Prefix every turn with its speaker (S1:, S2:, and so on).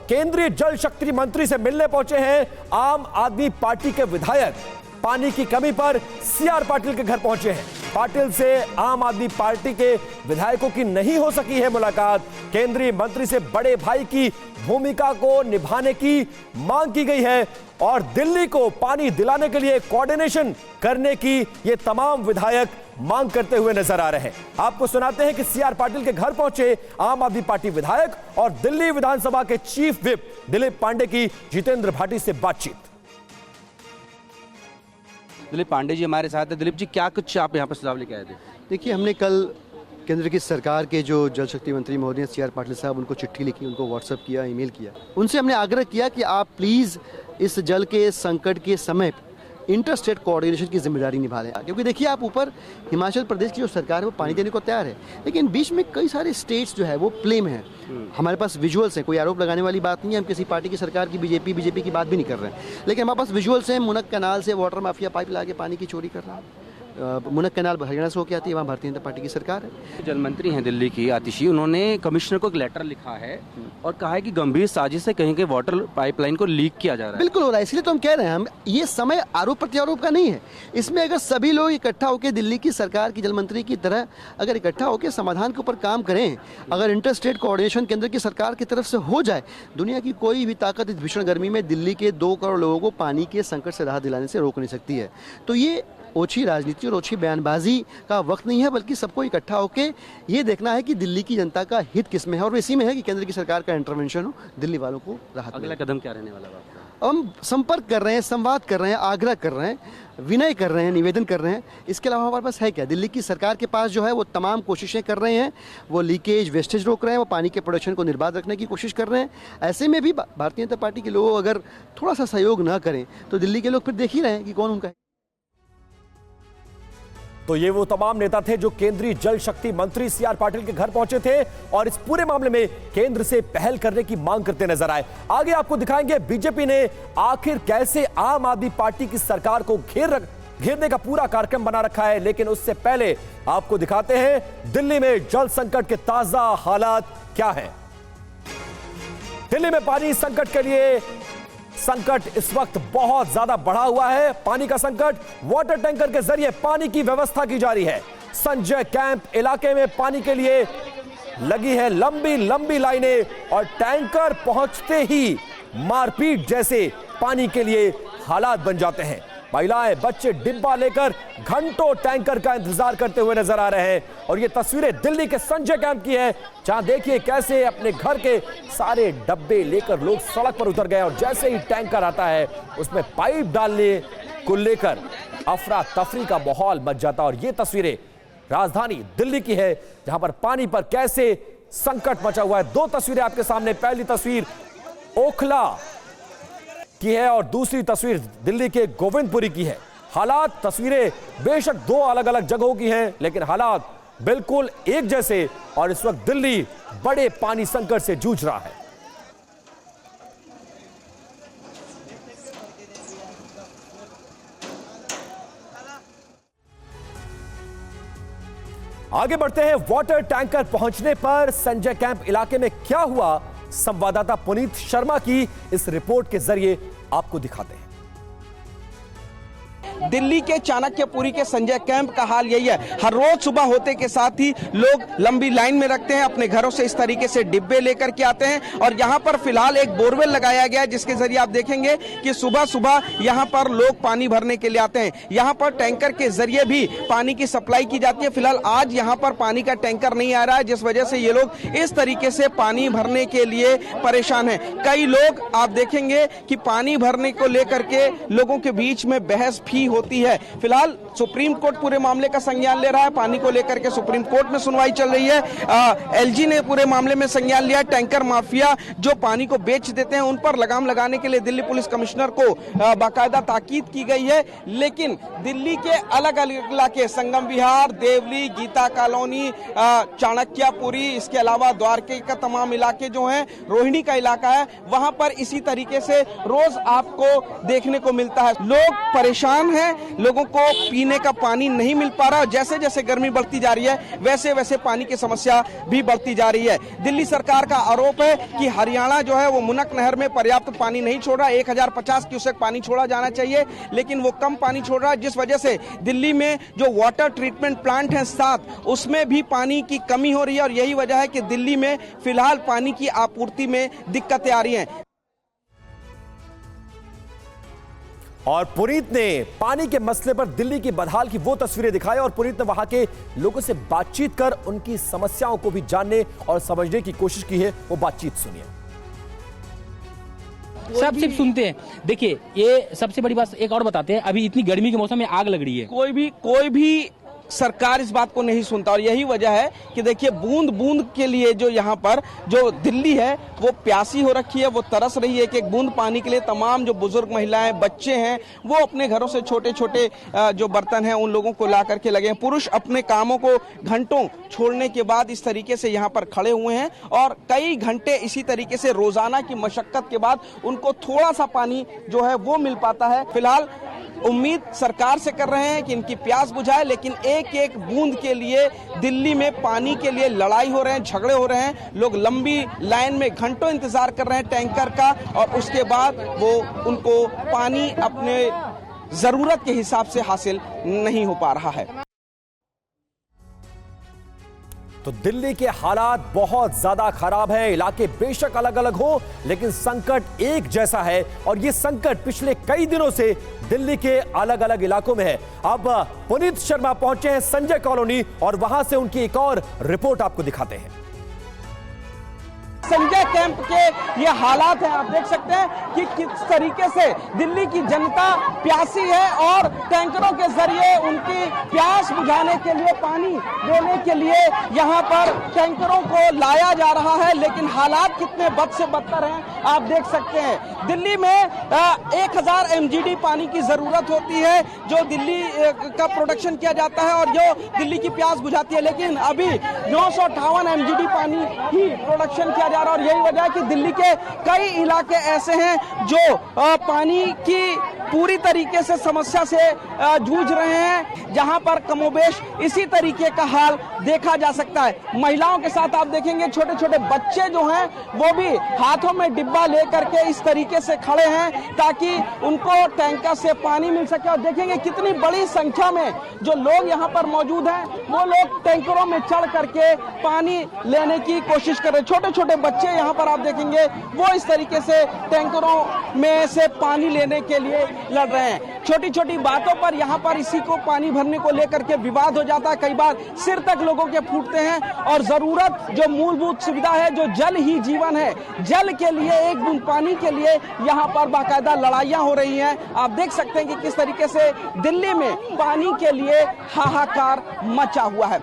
S1: केंद्रीय जल शक्ति मंत्री से मिलने पहुंचे हैं आम आदमी पार्टी के विधायक। पानी की कमी पर सीआर पाटिल के घर पहुंचे हैं। पाटिल से आम आदमी पार्टी के विधायकों की नहीं हो सकी है मुलाकात। केंद्रीय मंत्री से बड़े भाई की भूमिका को निभाने की मांग की गई है और दिल्ली को पानी दिलाने के लिए कोऑर्डिनेशन करने की ये तमाम विधायक मांग करते हुए नजर आ रहे हैं। आपको सुनाते हैं कि सीआर पाटिल के घर पहुंचे आम आदमी पार्टी विधायक और दिल्ली विधानसभा के चीफ व्हिप दिलीप पांडे की जितेंद्र भाटी से बातचीत।
S2: दिलीप पांडे जी हमारे साथ हैं। दिलीप जी, क्या कुछ आप यहाँ पर सुझाव लेके आए थे?
S3: देखिए, हमने कल केंद्र की सरकार के जो जल शक्ति मंत्री महोदय सीआर पाटिल साहब, उनको चिट्ठी लिखी, उनको व्हाट्सएप किया, ईमेल किया। उनसे हमने आग्रह किया कि आप प्लीज़ इस जल के संकट के समय इंटर स्टेट कोऑर्डिनेशन की जिम्मेदारी निभा लें, क्योंकि देखिए आप ऊपर हिमाचल प्रदेश की जो सरकार है वो पानी देने को तैयार है, लेकिन बीच में कई सारे स्टेट्स जो है वो प्ले में है। हमारे पास विजुअल्स हैं, कोई आरोप लगाने वाली बात नहीं है, हम किसी पार्टी की सरकार की बीजेपी की बात भी नहीं कर रहे हैं, लेकिन हमारे पास विजुअल्स हैं। मुनक कैनाल से वाटर माफिया पाइप ला के पानी की चोरी कर रहा है। मुनक कैनाल हरियाणा से होकर आती है, वहाँ भारतीय जनता पार्टी की सरकार है।
S2: जल मंत्री हैं दिल्ली की आतिशी, उन्होंने कमिश्नर को एक लेटर लिखा है और कहा है कि गंभीर साजिश से कहीं के वाटर पाइपलाइन को लीक किया जा रहा है।
S3: बिल्कुल हो रहा है, इसलिए तो हम कह रहे हैं, हम ये समय आरोप प्रत्यारोप का नहीं है। इसमें अगर सभी लोग इकट्ठा होकर दिल्ली की सरकार की जल मंत्री की तरह अगर इकट्ठा होकर समाधान के ऊपर काम करें, अगर इंटर स्टेट कोऑर्डिनेशन केंद्र की सरकार की तरफ से हो जाए, दुनिया की कोई भी ताकत इस भीषण गर्मी में दिल्ली के 2 करोड़ लोगों को पानी के संकट से राहत दिलाने से रोक नहीं सकती है। तो ये ओछी राजनीति और ओछी बयानबाजी का वक्त नहीं है, बल्कि सबको इकट्ठा होकर ये देखना है कि दिल्ली की जनता का हित किसमें है, और इसी में है कि केंद्र की सरकार का इंटरवेंशन हो, दिल्ली वालों को राहत।
S2: अगला कदम क्या रहने वाला है?
S3: हम संपर्क कर रहे हैं, संवाद कर रहे हैं, आग्रह कर रहे हैं, विनय कर रहे हैं, निवेदन कर रहे हैं। इसके अलावा हमारे पास है क्या? दिल्ली की सरकार के पास जो है वो तमाम कोशिशें कर रहे हैं, वो लीकेज वेस्टेज रोक रहे हैं, वो पानी के प्रोडक्शन को निर्बाध रखने की कोशिश कर रहे हैं। ऐसे में भी भारतीय जनता पार्टी के लोग अगर थोड़ा सा सहयोग ना करें तो दिल्ली के लोग फिर देख ही रहे हैं कि कौन उनका है।
S1: तो ये वो तमाम नेता थे जो केंद्रीय जल शक्ति मंत्री सीआर पाटिल के घर पहुंचे थे और इस पूरे मामले में केंद्र से पहल करने की मांग करते नजर आए। आगे आपको दिखाएंगे बीजेपी ने आखिर कैसे आम आदमी पार्टी की सरकार को घेरने का पूरा कार्यक्रम बना रखा है, लेकिन उससे पहले आपको दिखाते हैं दिल्ली में जल संकट के ताजा हालात क्या है। दिल्ली में पानी संकट के लिए संकट इस वक्त बहुत ज्यादा बढ़ा हुआ है। पानी का संकट, वाटर टैंकर के जरिए पानी की व्यवस्था की जा रही है। संजय कैंप इलाके में पानी के लिए लगी है लंबी लंबी लाइनें और टैंकर पहुंचते ही मारपीट जैसे पानी के लिए हालात बन जाते हैं। महिलाएं बच्चे डिब्बा लेकर घंटों टैंकर का इंतजार करते हुए नजर आ रहे हैं। और ये तस्वीरें दिल्ली के संजय कैंप की है, जहां देखिए कैसे अपने घर के सारे डब्बे लेकर लोग सड़क पर उतर गए और जैसे ही टैंकर आता है उसमें पाइप डालने को लेकर अफरा तफरी का माहौल मच जाता है। और ये तस्वीरें राजधानी दिल्ली की है, जहां पर पानी पर कैसे संकट मचा हुआ है। 2 तस्वीरें आपके सामने, पहली तस्वीर ओखला की है और दूसरी तस्वीर दिल्ली के गोविंदपुरी की है। हालात, तस्वीरें बेशक 2 अलग अलग जगहों की हैं, लेकिन हालात बिल्कुल एक जैसे। और इस वक्त दिल्ली बड़े पानी संकट से जूझ रहा है। आगे बढ़ते हैं। वाटर टैंकर पहुंचने पर संजय कैंप इलाके में क्या हुआ, संवाददाता पुनीत शर्मा की इस रिपोर्ट के जरिए आपको दिखाते हैं।
S4: दिल्ली के चाणक्यपुरी के संजय कैंप का हाल यही है। हर रोज सुबह होते के साथ ही लोग लंबी लाइन में रखते हैं, अपने घरों से इस तरीके से डिब्बे लेकर के आते हैं। और यहाँ पर फिलहाल एक बोरवेल लगाया गया है, जिसके जरिए आप देखेंगे कि सुबह सुबह यहाँ पर लोग पानी भरने के लिए आते हैं। यहाँ पर टैंकर के जरिए भी पानी की सप्लाई की जाती है। फिलहाल आज यहाँ पर पानी का टैंकर नहीं आ रहा है, जिस वजह से ये लोग इस तरीके से पानी भरने के लिए परेशान है। कई लोग आप देखेंगे कि पानी भरने को लेकर के लोगों के बीच में बहस भी होती है। फिलहाल सुप्रीम कोर्ट पूरे मामले का संज्ञान ले रहा है। पानी को लेकर के सुप्रीम कोर्ट में सुनवाई चल रही है। एलजी ने पूरे मामले में संज्ञान लिया। टैंकर माफिया जो पानी को बेच देते हैं उन पर लगाम लगाने के लिए दिल्ली पुलिस कमिश्नर को बाकायदा ताकीद की गई है। लेकिन दिल्ली के अलग अलग इलाके, संगम विहार, देवली, गीता कॉलोनी, चाणक्यपुरी, इसके अलावा द्वारके का तमाम इलाके जो हैं, रोहिणी का इलाका है, वहां पर इसी तरीके से रोज आपको देखने को मिलता है। लोग परेशान हैं है, लोगों को पीने का पानी नहीं मिल पा रहा। जैसे जैसे गर्मी बढ़ती जा रही है वैसे वैसे पानी की समस्या भी बढ़ती जा रही है। दिल्ली सरकार का आरोप है कि हरियाणा जो है वो मुनक नहर में पर्याप्त पानी नहीं छोड़ रहा, 1050 क्यूसेक पानी छोड़ा जाना चाहिए, लेकिन वो कम पानी छोड़ रहा है, जिस वजह से दिल्ली में जो वाटर ट्रीटमेंट प्लांट है 7, उसमें भी पानी की कमी हो रही है और यही वजह है कि दिल्ली में फिलहाल पानी की आपूर्ति में दिक्कतें आ रही हैं।
S1: और पुनीत ने पानी के मसले पर दिल्ली की बदहाल की वो तस्वीरें दिखाई और पुनीत ने वहां के लोगों से बातचीत कर उनकी समस्याओं को भी जानने और समझने की कोशिश की है। वो बातचीत सुनिए।
S5: सब सिर्फ सुनते हैं। देखिए, ये सबसे बड़ी बात एक और बताते हैं, अभी इतनी गर्मी के मौसम में आग लग रही है।
S4: कोई भी सरकार इस बात को नहीं सुनता और यही वजह है कि देखिए बूंद बूंद के लिए जो यहाँ पर जो दिल्ली है वो प्यासी हो रखी है, वो तरस रही है कि एक बूंद पानी के लिए। तमाम जो बुजुर्ग महिलाएं, बच्चे हैं, वो अपने घरों से छोटे छोटे जो बर्तन हैं उन लोगों को ला करके लगे हैं। पुरुष अपने कामों को घंटों छोड़ने के बाद इस तरीके से यहाँ पर खड़े हुए हैं और कई घंटे इसी तरीके से रोजाना की मशक्कत के बाद उनको थोड़ा सा पानी जो है वो मिल पाता है। फिलहाल उम्मीद सरकार से कर रहे हैं कि इनकी प्यास बुझाए, लेकिन एक एक बूंद के लिए दिल्ली में पानी के लिए लड़ाई हो रहे हैं, झगड़े हो रहे हैं। लोग लंबी लाइन में घंटों इंतजार कर रहे हैं टैंकर का और उसके बाद वो उनको पानी अपने जरूरत के हिसाब से हासिल नहीं हो पा रहा है।
S1: तो दिल्ली के हालात बहुत ज्यादा खराब है। इलाके बेशक अलग अलग हो, लेकिन संकट एक जैसा है और यह संकट पिछले कई दिनों से दिल्ली के अलग अलग इलाकों में है। अब पुनीत शर्मा पहुंचे हैं संजय कॉलोनी और वहां से उनकी एक और रिपोर्ट आपको दिखाते हैं।
S4: संजय कैंप के ये हालात हैं, आप देख सकते हैं कि किस तरीके से दिल्ली की जनता प्यासी है और टैंकरों के जरिए उनकी प्यास बुझाने के लिए, पानी देने के लिए यहाँ पर टैंकरों को लाया जा रहा है, लेकिन हालात कितने बद से बदतर हैं आप देख सकते हैं। दिल्ली में 1000 MGD पानी की जरूरत होती है जो दिल्ली का प्रोडक्शन किया जाता है और जो दिल्ली की प्यास बुझाती है, लेकिन अभी 958 MGD पानी ही प्रोडक्शन किया जा रहा है और यही वजह है कि दिल्ली के कई इलाके ऐसे हैं जो पानी की पूरी तरीके से समस्या से जूझ रहे हैं, जहां पर कमोबेश इसी तरीके का हाल देखा जा सकता है। महिलाओं के साथ आप देखेंगे छोटे छोटे बच्चे जो हैं वो भी हाथों में डिब्बा लेकर के इस तरीके से खड़े हैं ताकि उनको टैंकर से पानी मिल सके। और देखेंगे कितनी बड़ी संख्या में जो लोग यहाँ पर मौजूद हैं, वो लोग टैंकरों में चढ़ करके पानी लेने की कोशिश कर रहे हैं। छोटे छोटे बच्चे यहाँ पर आप देखेंगे वो इस तरीके से टैंकरों में से पानी लेने के लिए लड़ रहे हैं। छोटी छोटी बातों पर यहाँ पर इसी को पानी भरने को लेकर के विवाद हो जाता है, कई बार सिर तक लोगों के फूटते हैं और जरूरत जो मूलभूत सुविधा है, जो जल ही जीवन है, जल के लिए, एक बूंद पानी के लिए यहाँ पर बाकायदा लड़ाइयाँ हो रही हैं। आप देख सकते हैं कि किस तरीके से दिल्ली में पानी के लिए हाहाकार मचा हुआ है।